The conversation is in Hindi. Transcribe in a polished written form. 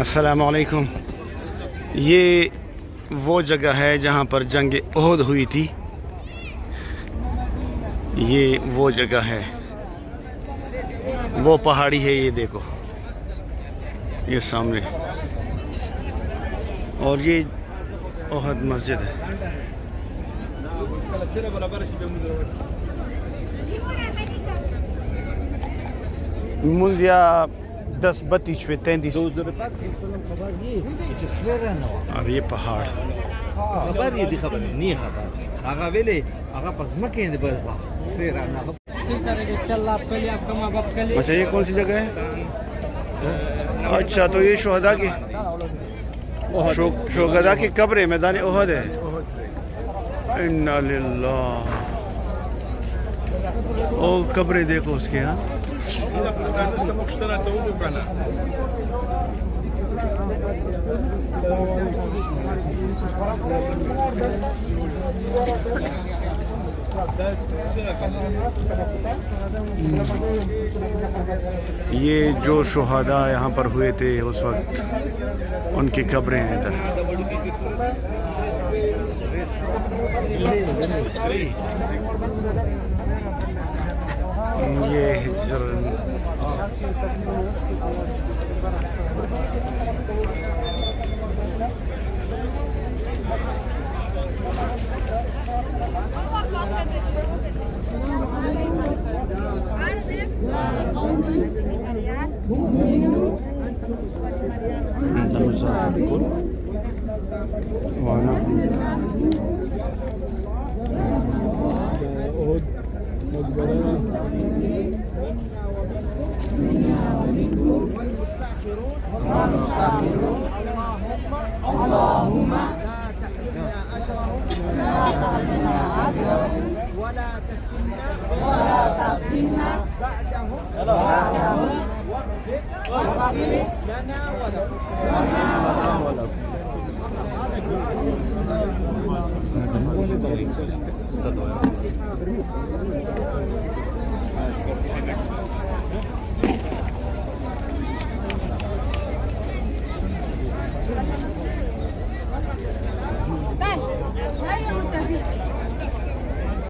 अस्सलाम वालेकुम। ये वो जगह है जहाँ पर जंग ओहद हुई थी। ये वो जगह है, वो पहाड़ी है, ये देखो ये सामने, और ये ओहद मस्जिद है। मुंजिया 10-32-33। अब ये पहाड़ अच्छा, ये कौन सी जगह है? अच्छा, तो ये शोहदा की शोहदा की कब्र है, मैदान ओहद है। इन्ना लिल्लाह। ओ कब्रें देखो उसके यहाँ। ये जो शुहदा यहाँ पर हुए थे उस वक्त, उनकी कब्रें हैं इधर। ये हिजर